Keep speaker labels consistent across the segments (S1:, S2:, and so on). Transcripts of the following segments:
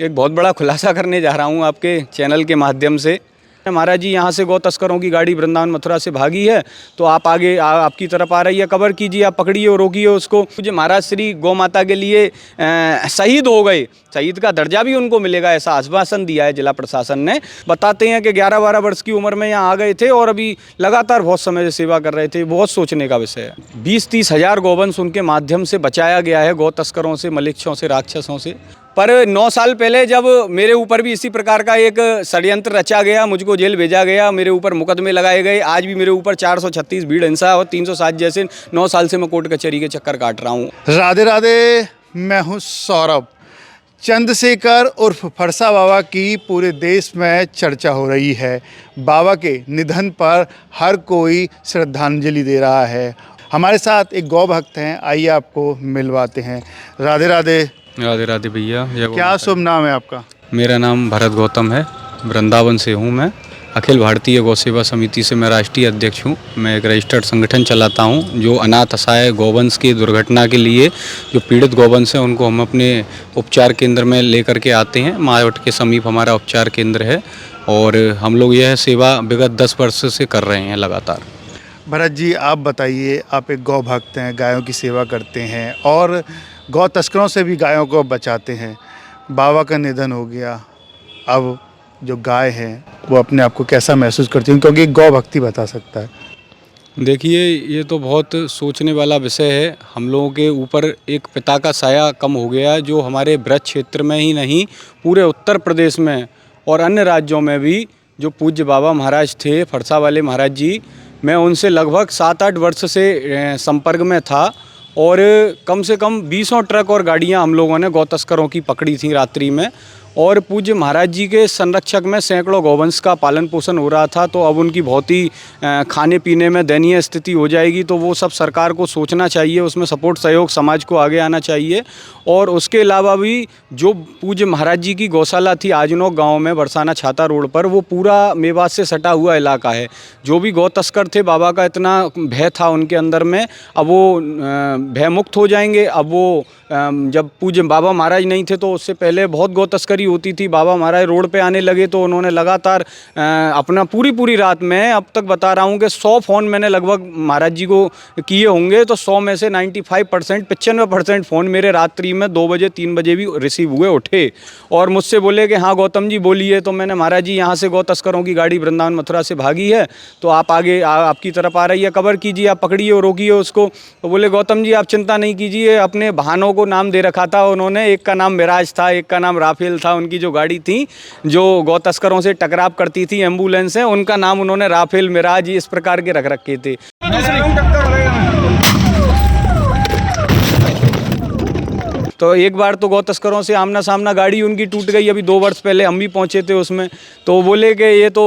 S1: एक बहुत बड़ा खुलासा करने जा रहा हूँ आपके चैनल के माध्यम से। महाराज जी यहाँ से गौ तस्करों की गाड़ी वृंदावन मथुरा से भागी है, तो आप आगे आपकी तरफ आ रही है, कवर कीजिए, आप पकड़िए और रोकिए उसको। मुझे महाराज श्री गौ माता के लिए शहीद हो गए, शहीद का दर्जा भी उनको मिलेगा, ऐसा आश्वासन दिया है जिला प्रशासन ने। बताते हैं कि 11-12 वर्ष की उम्र में यहाँ आ गए थे और अभी लगातार बहुत समय से सेवा कर रहे थे। बहुत सोचने का विषय है। 20-30 हज़ार गौवंश उनके माध्यम से बचाया गया है गौ तस्करों से, मलेच्छों से, राक्षसों से। पर 9 साल पहले जब मेरे ऊपर भी इसी प्रकार का एक षड्यंत्र रचा गया, मुझको जेल भेजा गया, मेरे ऊपर मुकदमे लगाए गए। आज भी मेरे ऊपर 436 भीड़ हिंसा और 307 जैसे 9 साल से मैं कोर्ट कचहरी के चक्कर काट रहा हूँ।
S2: राधे राधे, मैं हूँ सौरभ। चंद्रशेखर उर्फ फरसा बाबा की पूरे देश में चर्चा हो रही है। बाबा के निधन पर हर कोई श्रद्धांजलि दे रहा है। हमारे साथ एक गौ भक्त हैं, आइए आपको मिलवाते हैं। राधे राधे।
S1: राधे राधे भैया।
S2: क्या शुभ नाम है आपका?
S1: मेरा नाम भरत गौतम है, वृंदावन से हूँ मैं। अखिल भारतीय गौ सेवा समिति से मैं राष्ट्रीय अध्यक्ष हूँ। मैं एक रजिस्टर्ड संगठन चलाता हूँ जो अनाथ असहाय गौवंश की दुर्घटना के लिए जो पीड़ित गौवंश हैं उनको हम अपने उपचार केंद्र में लेकर के आते हैं। मायावट के समीप हमारा उपचार केंद्र है और हम लोग यह सेवा विगत 10 वर्ष से कर रहे हैं लगातार।
S2: भरत जी, आप बताइए, आप एक गौ भक्त हैं, गायों की सेवा करते हैं और गौ तस्करों से भी गायों को बचाते हैं। बाबा का निधन हो गया, अब जो गाय है वो अपने आप को कैसा महसूस करती है, क्योंकि गौ भक्ति बता सकता है।
S1: देखिए, ये तो बहुत सोचने वाला विषय है। हम लोगों के ऊपर एक पिता का साया कम हो गया, जो हमारे ब्रज क्षेत्र में ही नहीं पूरे उत्तर प्रदेश में और अन्य राज्यों में भी जो पूज्य बाबा महाराज थे, फरसा वाले महाराज जी, मैं उनसे लगभग 7-8 वर्ष से संपर्क में था और कम से कम 20 ट्रक और गाड़ियां हम लोगों ने गौ तस्करों की पकड़ी थी रात्रि में। और पूज्य महाराज जी के संरक्षक में सैकड़ों गौवंश का पालन पोषण हो रहा था। तो अब उनकी बहुत ही खाने पीने में दयनीय स्थिति हो जाएगी, तो वो सब सरकार को सोचना चाहिए, उसमें सपोर्ट सहयोग समाज को आगे आना चाहिए। और उसके अलावा भी जो पूज्य महाराज जी की गौशाला थी आजनोक गांव में, बरसाना छाता रोड पर, वो पूरा मेवात से सटा हुआ इलाका है। जो भी गौ तस्कर थे, बाबा का इतना भय था उनके अंदर में, अब वो भय मुक्त हो जाएंगे। अब वो जब पूज्य बाबा महाराज नहीं थे तो उससे पहले बहुत गौ तस्करी होती थी। बाबा महाराज रोड पे आने लगे तो उन्होंने लगातार अपना पूरी रात में, अब तक बता रहा हूँ कि 100 फ़ोन मैंने लगभग महाराज जी को किए होंगे, तो 100 में से 95%, 95% फ़ोन मेरे रात्रि में 2 बजे 3 बजे भी रिसीव हुए, उठे और मुझसे बोले कि हाँ गौतम जी बोलिए। तो मैंने, महाराज जी यहाँ से गौ तस्करों की गाड़ी वृंदावन मथुरा से भागी है, तो आप आगे आपकी तरफ आ रही है, कवर कीजिए, आप पकड़िए और रोकिए उसको। तो बोले गौतम जी आप चिंता नहीं कीजिए। अपने वाहनों को नाम दे रखा था उन्होंने, एक का नाम मिराज था, एक का नाम राफेल था। उनकी जो गाड़ी थी जो गौ तस्करों से टकराव करती थी, एम्बुलेंस है, उनका नाम उन्होंने राफेल, मिराज इस प्रकार के रख रखे थे। तो एक बार तो गौ तस्करों से आमना सामना गाड़ी उनकी टूट गई। अभी 2 वर्ष पहले हम भी पहुंचे थे उसमें, तो बोले कि ये तो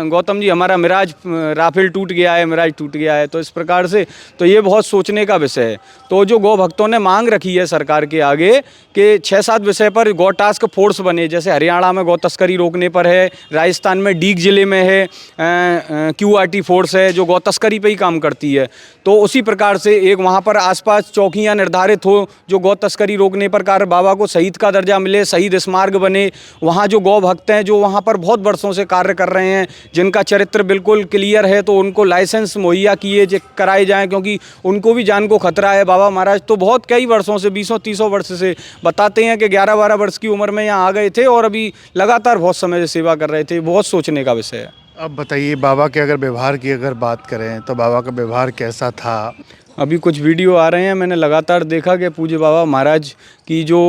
S1: गौतम जी हमारा मिराज राफेल टूट गया है, मिराज टूट गया है। तो इस प्रकार से तो ये बहुत सोचने का विषय है। तो जो गौ भक्तों ने मांग रखी है सरकार के आगे कि 6-7 विषय पर गौ टास्क फोर्स बने, जैसे हरियाणा में गौ तस्करी रोकने पर है, राजस्थान में डीग जिले में है QRT फोर्स है जो गौ तस्करी पर ही काम करती है। तो उसी प्रकार से एक वहाँ पर आसपास चौकियाँ निर्धारित हो जो गौ तस्करी रोकने पर कार्य, बाबा को शहीद का दर्जा मिले, शहीद स्मारक बने। वहाँ जो गौ भक्त हैं जो वहाँ पर बहुत वर्षों से कार्य कर रहे हैं, जिनका चरित्र बिल्कुल क्लियर है, तो उनको लाइसेंस मुहैया किए कराए जाएं, क्योंकि उनको भी जान को खतरा है। बाबा महाराज तो बहुत कई वर्षों से, 20-30 वर्ष से, बताते हैं कि 11-12 वर्ष की उम्र में यहाँ आ गए थे और अभी लगातार बहुत समय से सेवा कर रहे थे। बहुत सोचने का विषय है।
S2: अब बताइए, बाबा के अगर व्यवहार की अगर बात करें तो बाबा का व्यवहार कैसा था?
S1: अभी कुछ वीडियो आ रहे हैं, मैंने लगातार देखा कि पूज्य बाबा महाराज की जो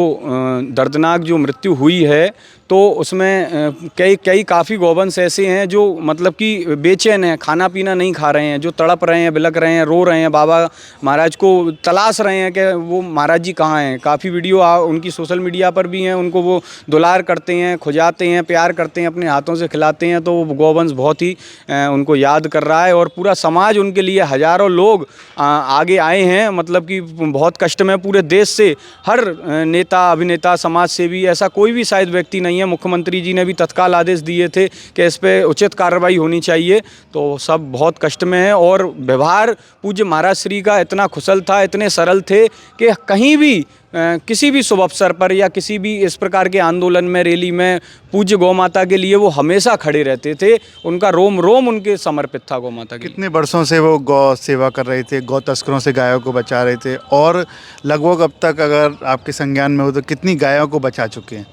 S1: दर्दनाक जो मृत्यु हुई है, तो उसमें कई काफ़ी गौवंश ऐसे हैं जो मतलब कि बेचैन हैं, खाना पीना नहीं खा रहे हैं, जो तड़प रहे हैं, बिलक रहे हैं, रो रहे हैं, बाबा महाराज को तलाश रहे हैं कि वो महाराज जी कहाँ हैं। काफ़ी वीडियो उनकी सोशल मीडिया पर भी हैं। उनको वो दुलार करते हैं, खुजाते हैं, प्यार करते हैं, अपने हाथों से खिलाते हैं। तो वो गौवंश बहुत ही उनको याद कर रहा है और पूरा समाज उनके लिए, हज़ारों लोग आगे आए हैं। मतलब कि बहुत कष्ट में पूरे देश से हर नेता, अभिनेता, समाज सेवी, ऐसा कोई भी शायद व्यक्ति नहीं रही हैं। मुख्यमंत्री जी ने भी तत्काल आदेश दिए थे कि इस पे उचित कार्रवाई होनी चाहिए। तो सब बहुत कष्ट में है और व्यवहार पूज्य महाराज श्री का इतना कुशल था, इतने सरल थे कि कहीं भी किसी भी शुभ अवसर पर या किसी भी इस प्रकार के आंदोलन में, रैली में पूज्य गौ माता के लिए वो हमेशा खड़े रहते थे। उनका रोम रोम उनके समर्पित था गौ माता के लिए।
S2: कितने वर्षों से वो गौ सेवा कर रहे थे, गौ तस्करों से गायों को बचा रहे थे, और लगभग अब तक अगर आपके संज्ञान में हो तो कितनी गायों को बचा चुके हैं?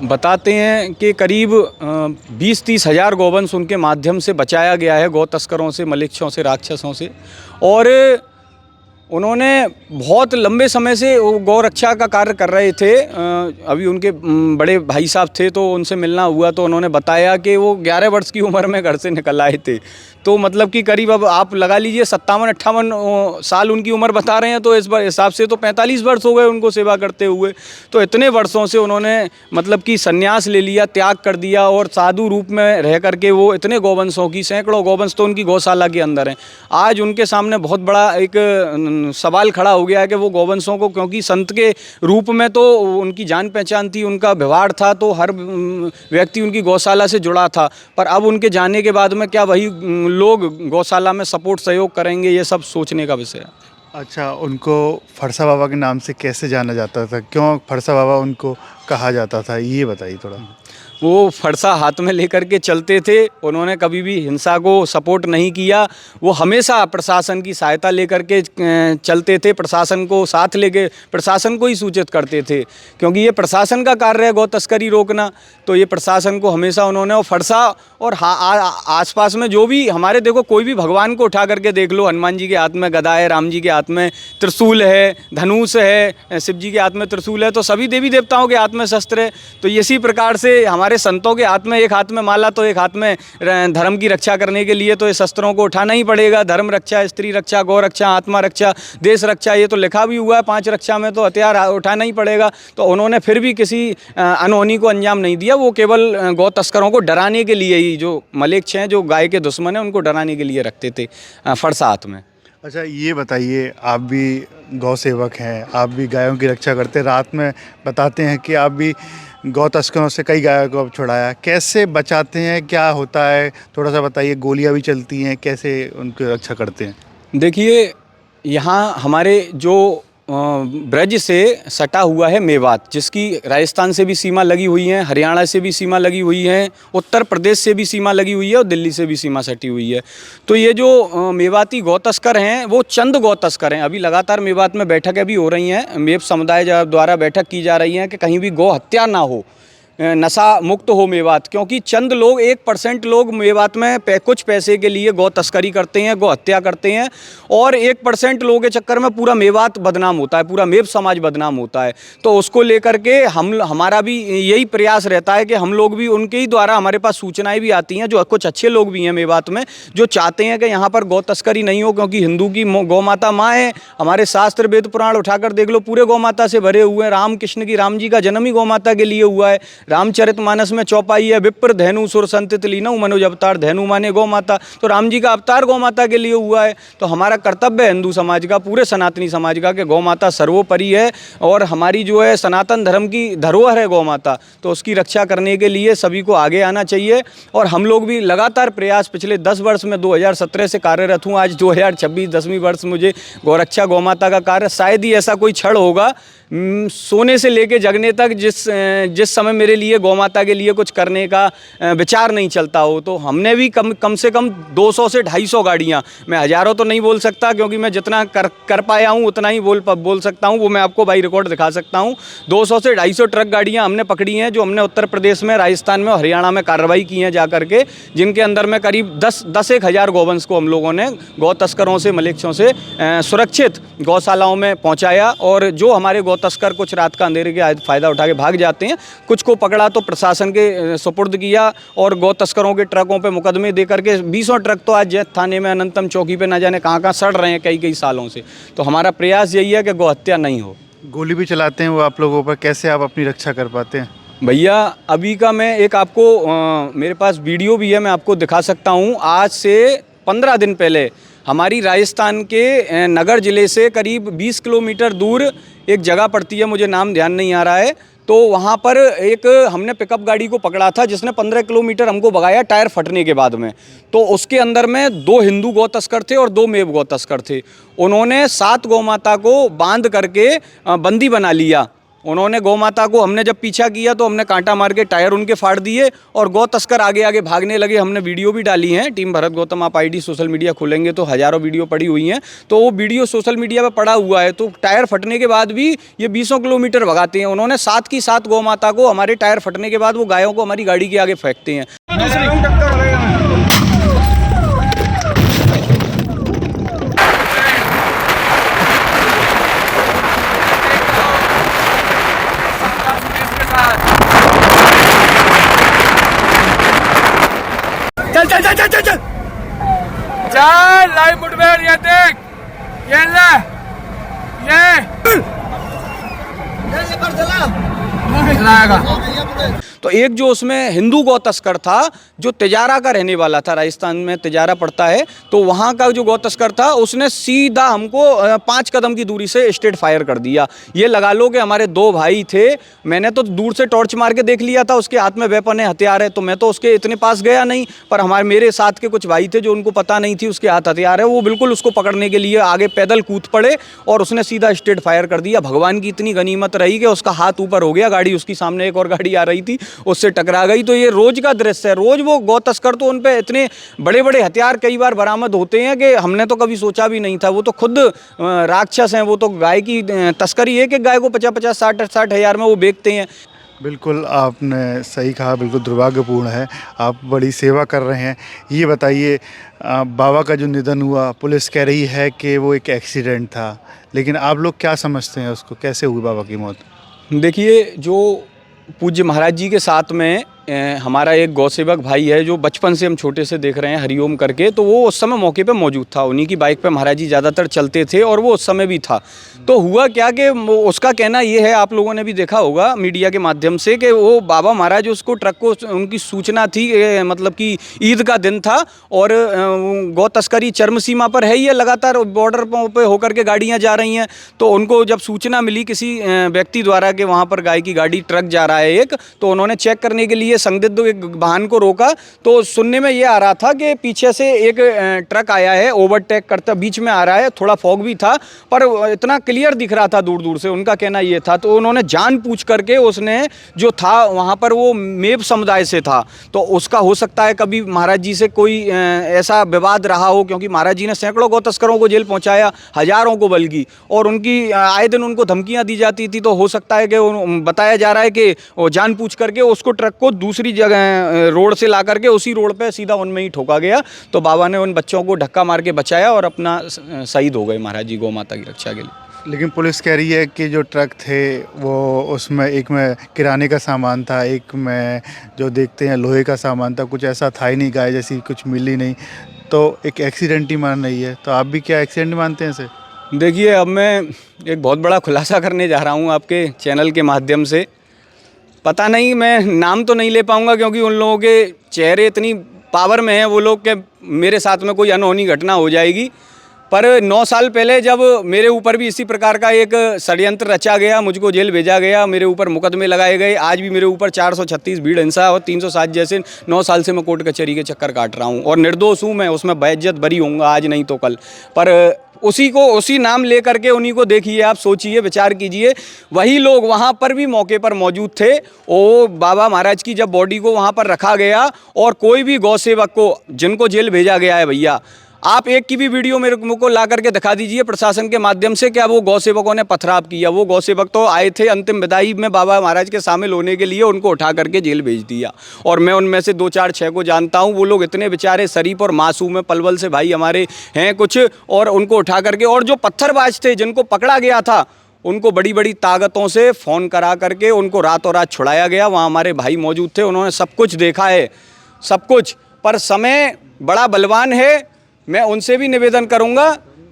S1: बताते हैं कि करीब 20-30 हज़ार गौवंश उनके माध्यम से बचाया गया है गौ तस्करों से, मलेच्छों से, राक्षसों से। और उन्होंने बहुत लंबे समय से वो गौ रक्षा का कार्य कर रहे थे। अभी उनके बड़े भाई साहब थे तो उनसे मिलना हुआ तो उन्होंने बताया कि वो 11 वर्ष की उम्र में घर से निकल आए थे। तो मतलब कि करीब अब आप लगा लीजिए 57-58 साल उनकी उम्र बता रहे हैं, तो इस बार हिसाब से तो 45 वर्ष हो गए उनको सेवा करते हुए। तो इतने वर्षों से उन्होंने मतलब कि संन्यास ले लिया, त्याग कर दिया और साधु रूप में रह करके वो इतने गौवंशों की, सैकड़ों गौवंश तो उनकी गौशाला के अंदर हैं। आज उनके सामने बहुत बड़ा एक सवाल खड़ा हो गया है कि वो गौवंशों को, क्योंकि संत के रूप में तो उनकी जान पहचान थी, उनका व्यवहार था, तो हर व्यक्ति उनकी गौशाला से जुड़ा था। पर अब उनके जाने के बाद में क्या वही लोग गौशाला में सपोर्ट सहयोग करेंगे, ये सब सोचने का विषय है।
S2: अच्छा, उनको फरसा बाबा के नाम से कैसे जाना जाता था? क्यों फरसा बाबा उनको कहा जाता था, ये बताइए थोड़ा।
S1: वो फरसा हाथ में लेकर के चलते थे। उन्होंने कभी भी हिंसा को सपोर्ट नहीं किया। वो हमेशा प्रशासन की सहायता लेकर के चलते थे, प्रशासन को साथ लेके प्रशासन को ही सूचित करते थे, क्योंकि ये प्रशासन का कार्य है गौ तस्करी रोकना। तो ये प्रशासन को हमेशा उन्होंने, और फरसा और आसपास में जो भी हमारे, देखो कोई भी भगवान को उठा करके देख लो, हनुमान जी के हाथ में गदा है, राम जी के हाथ में त्रिशूल है, धनुष है, शिव जी के हाथ में त्रिशूल है, तो सभी देवी देवताओं के हाथ में शस्त्र है। तो इसी प्रकार से हमारे संतों के हाथ में, एक हाथ में माला तो एक हाथ में धर्म की रक्षा करने के लिए तो ये शस्त्रों को उठाना ही पड़ेगा। धर्म रक्षा, स्त्री रक्षा, गौ रक्षा, आत्मा रक्षा, देश रक्षा, ये तो लिखा भी हुआ है 5 रक्षा में, तो हथियार उठाना ही पड़ेगा। तो उन्होंने फिर भी किसी अनहोनी को अंजाम नहीं दिया। वो केवल गौ तस्करों को डराने के लिए ही, जो मलेच्छ हैं, जो गाय के दुश्मन हैं, उनको डराने के लिए रखते थे फरसा हाथ में।
S2: अच्छा, ये बताइए, आप भी गौ सेवक हैं, आप भी गायों की रक्षा करते हैं, रात में बताते हैं कि आप भी गौ तस्करों से कई गायों को अब छुड़ाया, कैसे बचाते हैं, क्या होता है, थोड़ा सा बताइए। गोलियां भी चलती हैं, कैसे उनकी रक्षा करते हैं?
S1: देखिए, यहाँ हमारे जो ब्रज से सटा हुआ है मेवात, जिसकी राजस्थान से भी सीमा लगी हुई है, हरियाणा से भी सीमा लगी हुई है, उत्तर प्रदेश से भी सीमा लगी हुई है और दिल्ली से भी सीमा सटी हुई है। तो ये जो मेवाती गौ तस्कर हैं, वो चंद गौ तस्कर हैं। अभी लगातार मेवात में बैठकें भी हो रही हैं, मेव समुदाय द्वारा बैठक की जा रही है कि कहीं भी गौ हत्या ना हो, नशा मुक्त हो मेवात, क्योंकि चंद लोग, 1% लोग मेवात में कुछ पैसे के लिए गौ तस्करी करते हैं, गौ हत्या करते हैं, और 1% लोगों के चक्कर में पूरा मेवात बदनाम होता है, पूरा मेव समाज बदनाम होता है। तो उसको लेकर के हमारा भी यही प्रयास रहता है कि हम लोग भी, उनके ही द्वारा हमारे पास सूचनाएं भी आती हैं, जो कुछ अच्छे लोग भी हैं मेवात में, जो चाहते हैं कि यहाँ पर गौ तस्करी नहीं हो, क्योंकि हिंदू की गौ माता माँ है। हमारे शास्त्र वेद पुराण उठाकर देख लो, पूरे गौ माता से भरे हुए हैं। राम कृष्ण की, राम जी का जन्म ही गौ माता के लिए हुआ है। रामचरितमानस में चौपाई है, विप्र धैनु सुर संतित लीनऊ मनोज अवतार, धैनु माने गौ माता, तो राम जी का अवतार गौ माता के लिए हुआ है। तो हमारा कर्तव्य है हिंदू समाज का, पूरे सनातनी समाज का, कि गौ माता सर्वोपरि है और हमारी जो है सनातन धर्म की धरोहर है गौ माता। तो उसकी रक्षा करने के लिए सभी को आगे आना चाहिए। और हम लोग भी लगातार प्रयास, पिछले 10 वर्ष में 2017 से कार्यरत हूँ, आज 2026 10वीं वर्ष मुझे गौरक्षा गौ माता का कार्य। शायद ही ऐसा कोई क्षण होगा सोने से लेके जगने तक जिस समय मेरे लिए गौ माता के लिए कुछ करने का विचार नहीं चलता हो। तो हमने भी कम से कम 200 से 250 गाड़ियाँ, मैं हज़ारों तो नहीं बोल सकता, क्योंकि मैं जितना कर पाया हूँ उतना ही बोल सकता हूँ। वो मैं आपको बाई रिकॉर्ड दिखा सकता हूँ। 200 से 250 ट्रक गाड़ियाँ हमने पकड़ी हैं, जो हमने उत्तर प्रदेश में, राजस्थान में और हरियाणा में कार्रवाई की हैं जा करके, जिनके अंदर में करीब 10-1 हज़ार गौवंश को हम लोगों ने गौ तस्करों से, मलेच्छों से सुरक्षित गौशालाओं में पहुँचाया। और जो हमारे गौ तस्कर कुछ रात का अंधेरे के फ़ायदा उठा के भाग जाते हैं, कुछ को पकड़ा तो प्रशासन के सुपुर्द किया, और गौ तस्करों के ट्रकों पे मुकदमे दे करके 20 ट्रक तो आज जैत थाने में, अनंतम चौकी पे, न जाने कहाँ सड़ रहे हैं कई सालों से। तो हमारा प्रयास यही है कि गौ हत्या नहीं हो।
S2: गोली भी चलाते हैं वो आप लोगों पर, कैसे आप अपनी रक्षा कर पाते हैं?
S1: भैया, अभी का मैं एक आपको मेरे पास वीडियो भी है, मैं आपको दिखा सकता हूँ। आज से 15 दिन पहले हमारी राजस्थान के नगर ज़िले से करीब 20 किलोमीटर दूर एक जगह पड़ती है, मुझे नाम ध्यान नहीं आ रहा है, तो वहाँ पर एक हमने पिकअप गाड़ी को पकड़ा था जिसने 15 किलोमीटर हमको भगाया टायर फटने के बाद में। तो उसके अंदर में 2 हिंदू गौ तस्कर थे और 2 मेव गौ तस्कर थे। उन्होंने 7 गौ माता को बांध करके बंदी बना लिया। उन्होंने गौ माता को, हमने जब पीछा किया तो हमने कांटा मार के टायर उनके फाड़ दिए और गौ तस्कर आगे आगे भागने लगे। हमने वीडियो भी डाली हैं, टीम भरत गौतम, आप आईडी सोशल मीडिया खोलेंगे तो हज़ारों वीडियो पड़ी हुई हैं। तो वो वीडियो सोशल मीडिया पे पड़ा हुआ है। तो टायर फटने के बाद भी ये 20 किलोमीटर भगाते हैं। उन्होंने 7 की 7 गौ माता को, हमारे टायर फटने के बाद वो गायों को हमारी गाड़ी के आगे फेंकते हैं।
S3: चल लाइव मुठभेड़, ये देख, ये ले,
S1: तो एक जो उसमें हिंदू गौ तस्कर था जो तिजारा का रहने वाला था, राजस्थान में तिजारा पड़ता है, तो वहाँ का जो गौ तस्कर था उसने सीधा हमको 5 कदम की दूरी से स्ट्रेट फायर कर दिया। ये लगा लो कि हमारे 2 भाई थे। मैंने तो दूर से टॉर्च मार के देख लिया था, उसके हाथ में वेपन है, हथियार है, तो मैं तो उसके इतने पास गया नहीं। पर मेरे साथ के कुछ भाई थे जो उनको पता नहीं थी उसके हाथ हथियार है, वो बिल्कुल उसको पकड़ने के लिए आगे पैदल कूद पड़े और उसने सीधा स्ट्रेट फायर कर दिया। भगवान की इतनी गनीमत रही कि उसका हाथ ऊपर हो गया, गाड़ी उसकी सामने एक और गाड़ी आ रही थी उससे टकरा गई। तो ये रोज का दृश्य है। रोज वो गौ तस्कर, तो उन पे इतने बड़े बड़े हथियार कई बार बरामद होते हैं कि हमने तो कभी सोचा भी नहीं था। वो तो खुद राक्षस हैं। वो तो गाय की तस्करी है कि गाय को 50-50, 60-60 हज़ार में वो बेचते हैं।
S2: बिल्कुल आपने सही कहा, बिल्कुल दुर्भाग्यपूर्ण है। आप बड़ी सेवा कर रहे हैं। ये बताइए, बाबा का जो निधन हुआ, पुलिस कह रही है कि वो एक एक्सीडेंट था, लेकिन आप लोग क्या समझते हैं उसको, कैसे हुई बाबा की मौत?
S1: देखिए, जो पूज्य महाराज जी के साथ में हमारा एक गौसेवक भाई है जो बचपन से हम छोटे से देख रहे हैं, हरिओम करके, तो वो उस समय मौके पे मौजूद था। उन्हीं की बाइक पे महाराज जी ज़्यादातर चलते थे और वो उस समय भी था। तो हुआ क्या कि उसका कहना ये है, आप लोगों ने भी देखा होगा मीडिया के माध्यम से, कि वो बाबा महाराज उसको ट्रक को, उनकी सूचना थी, मतलब कि ईद का दिन था और गौ तस्करी चरम सीमा पर है, ये लगातार बॉर्डर पर होकर के गाड़ियाँ जा रही हैं। तो उनको जब सूचना मिली किसी व्यक्ति द्वारा कि वहाँ पर गाय की गाड़ी, ट्रक जा रहा है एक, तो उन्होंने चेक करने के लिए संदिग्ध एक वाहन को रोका। तो सुनने में ये आ रहा था कि पीछे से एक ट्रक आया है, ओवरटेक करता बीच में आ रहा है। थोड़ा फॉग भी था पर इतना क्लियर दिख रहा था दूर दूर से, उनका कहना ये था। तो उन्होंने जान पूछ करके, उसने जो था वहाँ पर वो मेव समुदाय से था, तो उसका हो सकता है कभी महाराज जी से कोई ऐसा विवाद रहा हो, क्योंकि महाराज जी ने सैकड़ों गौ तस्करों को जेल पहुँचाया, हजारों को बल्कि, और उनकी आए दिन उनको धमकियाँ दी जाती थी। तो हो सकता है कि बताया जा रहा है कि वो जान पूछ करके उसको ट्रक को दूसरी जगह रोड से ला करके उसी रोड पे सीधा उनमें ही ठोका गया। तो बाबा ने उन बच्चों को धक्का मार के बचाया और अपना शहीद हो गए महाराज जी गौ माता की रक्षा के लिए।
S2: लेकिन पुलिस कह रही है कि जो ट्रक थे वो, उसमें एक में किराने का सामान था, एक में जो देखते हैं लोहे का सामान था, कुछ ऐसा था ही नहीं, गाय जैसी कुछ मिली नहीं, तो एक एक्सीडेंट ही मान रही है। तो आप भी क्या एक्सीडेंट मानते हैं इसे?
S1: देखिए, अब मैं एक बहुत बड़ा खुलासा करने जा रहा हूँ आपके चैनल के माध्यम से। पता नहीं, मैं नाम तो नहीं ले पाऊँगा क्योंकि उन लोगों के चेहरे इतनी पावर में हैं वो लोग कि मेरे साथ में कोई अनहोनी घटना हो जाएगी। पर 9 साल पहले जब मेरे ऊपर भी इसी प्रकार का एक षड्यंत्र रचा गया, मुझको जेल भेजा गया, मेरे ऊपर मुकदमे लगाए गए। आज भी मेरे ऊपर 436 भीड़ हिंसा और 307 जैसे 9 साल से मैं कोर्ट कचहरी के चक्कर काट रहा हूँ और निर्दोष हूँ मैं, उसमें बेइज्जत बरी होऊंगा आज नहीं तो कल। पर उसी नाम ले करके उन्हीं को देखिए, आप सोचिए, विचार कीजिए, वही लोग वहाँ पर भी मौके पर मौजूद थे। ओ बाबा महाराज की जब बॉडी को वहाँ पर रखा गया और कोई भी गौ सेवक को, जिनको जेल भेजा गया है, भैया आप एक की भी वीडियो मेरे को ला करके दिखा दीजिए प्रशासन के माध्यम से, क्या वो गौ सेवकों ने पथराव किया। वो गौ सेवक तो आए थे अंतिम विदाई में बाबा महाराज के शामिल होने के लिए, उनको उठा करके जेल भेज दिया। और मैं उनमें से 2, 4, 6 को जानता हूँ। वो लोग इतने बेचारे शरीफ और मासूम है, पलवल से भाई हमारे हैं कुछ, और उनको उठा करके, और जो पत्थरबाज थे जिनको पकड़ा गया था, उनको बड़ी बड़ी ताकतों से फ़ोन करा करके उनको रातों रात छुड़ाया गया। वहाँ हमारे भाई मौजूद थे, उन्होंने सब कुछ देखा है, सब कुछ। पर समय बड़ा बलवान है। मैं उनसे भी निवेदन करूंगा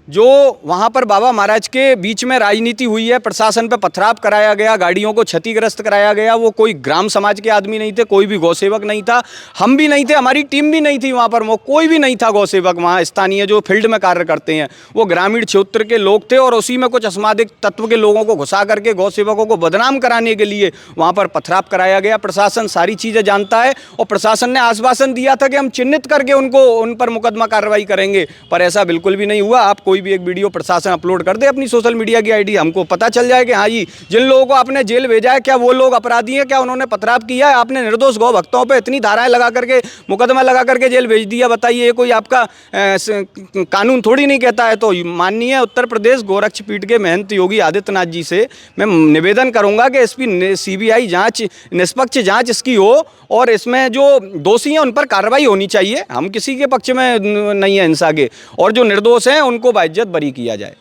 S1: जो वहाँ पर बाबा महाराज के बीच में राजनीति हुई है, प्रशासन पे पथराव कराया गया, गाड़ियों को क्षतिग्रस्त कराया गया, वो कोई ग्राम समाज के आदमी नहीं थे, कोई भी गौसेवक नहीं था, हम भी नहीं थे, हमारी टीम भी नहीं थी वहाँ पर, वो कोई भी नहीं था गौसेवक वहाँ स्थानीय जो फील्ड में कार्य करते हैं, वो ग्रामीण क्षेत्र के लोग थे और उसी में कुछ असमाजिक तत्व के लोगों को घुसा करके गौसेवकों को बदनाम कराने के लिए वहाँ पर पथराव कराया गया। प्रशासन सारी चीज़ें जानता है और प्रशासन ने आश्वासन दिया था कि हम चिन्हित करके उन पर मुकदमा कार्रवाई करेंगे, पर ऐसा बिल्कुल भी नहीं हुआ। आप कोई भी एक वीडियो प्रशासन अपलोड कर दे अपनी सोशल मीडिया की आईडी, हमको पता चल जाए कि हाँ जी, जिन लोगों को आपने जेल भेजा है क्या वो लोग अपराधी हैं, क्या उन्होंने पथराव किया है, आपने निर्दोष गौ भक्तों पे इतनी धाराएं लगा करके मुकदमा लगा करके जेल भेज दिया। बताइए, ये कोई आपका कानून थोड़ी नहीं कहता है। तो माननीय उत्तर प्रदेश गोरक्ष पीठ के महंत योगी आदित्यनाथ जी से मैं निवेदन करूंगा कि इसकी सीबीआई जांच, निष्पक्ष जांच इसकी हो और इसमें जो दोषी हैं उन पर कार्रवाई होनी चाहिए। हम किसी के पक्ष में नहीं है हिंसा के, और जो निर्दोष हैं उनको बाइज्जत बरी किया जाए।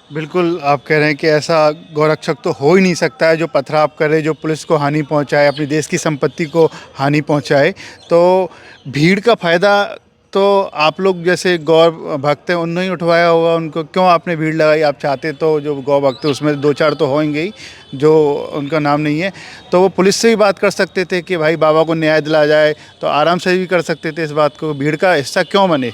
S2: बिल्कुल, आप कह रहे हैं कि ऐसा गौरक्षक तो हो ही नहीं सकता है जो पथराव करे, जो पुलिस को हानि पहुंचाए, अपनी देश की संपत्ति को हानि पहुंचाए। तो भीड़ का फ़ायदा तो आप लोग जैसे गौ भक्त हैं उन्होंने ही उठवाया होगा, उनको क्यों आपने भीड़ लगाई? आप चाहते तो जो गौ भक्त है उसमें 2-4 तो होंगे ही जो उनका नाम नहीं है, तो वो पुलिस से भी बात कर सकते थे कि भाई बाबा को न्याय दिलाया जाए, तो आराम से भी कर सकते थे इस बात को। भीड़ का हिस्सा क्यों बने?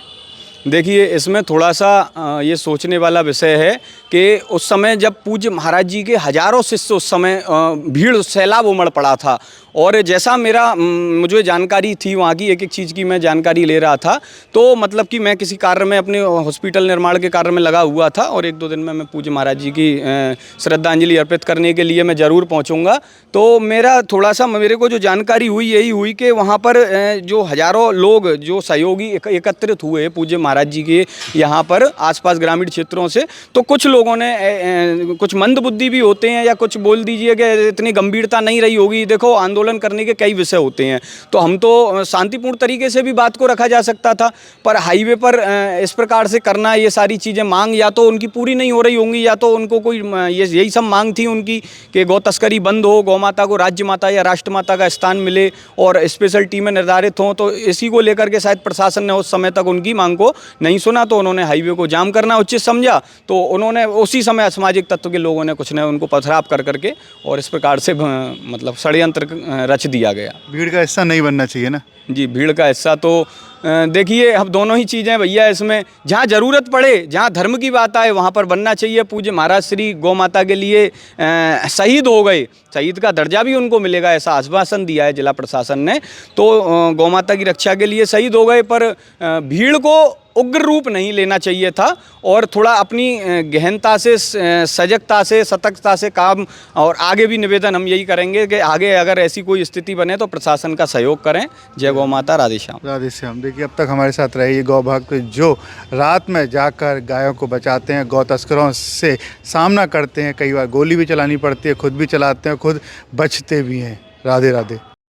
S1: देखिए, इसमें थोड़ा सा ये सोचने वाला विषय है कि उस समय जब पूज्य महाराज जी के हजारों शिष्य उस समय भीड़ सैलाब उमड़ पड़ा था, और जैसा मुझे जानकारी थी वहाँ की, एक एक चीज़ की मैं जानकारी ले रहा था, तो मतलब कि मैं किसी कार्य में अपने हॉस्पिटल निर्माण के कार्य में लगा हुआ था और 1-2 दिन में मैं पूज्य महाराज जी की श्रद्धांजलि अर्पित करने के लिए मैं ज़रूर पहुँचूँगा। तो मेरे को जो जानकारी हुई यही हुई कि वहाँ पर जो हजारों लोग जो सहयोगी एकत्रित हुए पूज्य महाराज जी के यहाँ पर आसपास ग्रामीण क्षेत्रों से, तो कुछ लोगों ने कुछ मंद बुद्धि भी होते हैं या कुछ बोल दीजिए कि इतनी गंभीरता नहीं रही होगी। देखो, आंदोलन करने के कई विषय होते हैं, तो हम तो शांतिपूर्ण तरीके से भी बात को रखा जा सकता था, पर हाईवे पर इस प्रकार से करना, ये सारी चीज़ें मांग या तो उनकी पूरी नहीं हो रही होंगी या तो उनको कोई यही सब मांग थी उनकी कि गौ तस्करी बंद हो, गौ माता को राज्य माता या राष्ट्र माता का स्थान मिले और स्पेशल टीमें निर्धारित हों। तो इसी को लेकर के शायद प्रशासन ने उस समय तक उनकी मांग को नहीं सुना, तो उन्होंने हाईवे को जाम करना उचित समझा, तो उन्होंने उसी समय असामाजिक तत्व के लोगों ने कुछ ने उनको पथराव कर करके और इस प्रकार से मतलब षड्यंत्र रच दिया गया।
S2: भीड़ का हिस्सा नहीं बनना चाहिए ना
S1: जी। भीड़ का हिस्सा तो देखिए, अब दोनों ही चीज़ें भैया, इसमें जहाँ ज़रूरत पड़े, जहाँ धर्म की बात आए वहाँ पर बनना चाहिए। पूज्य महाराज श्री गौ माता के लिए शहीद हो गए, शहीद का दर्जा भी उनको मिलेगा ऐसा आश्वासन दिया है जिला प्रशासन ने। तो गौ माता की रक्षा के लिए शहीद हो गए, पर भीड़ को उग्र रूप नहीं लेना चाहिए था और थोड़ा अपनी गहनता से, सजगता से, सतर्कता से काम। और आगे भी निवेदन हम यही करेंगे कि आगे अगर ऐसी कोई स्थिति बने तो प्रशासन का सहयोग करें। जय गौ माता, राधे श्याम।
S2: राधे श्याम। देखिए, अब तक हमारे साथ रहे ये गौ भक्त जो रात में जाकर गायों को बचाते हैं, गौ तस्करों से सामना करते हैं, कई बार गोली भी चलानी पड़ती है, खुद भी चलाते हैं, खुद बचते भी हैं। राधे राधे।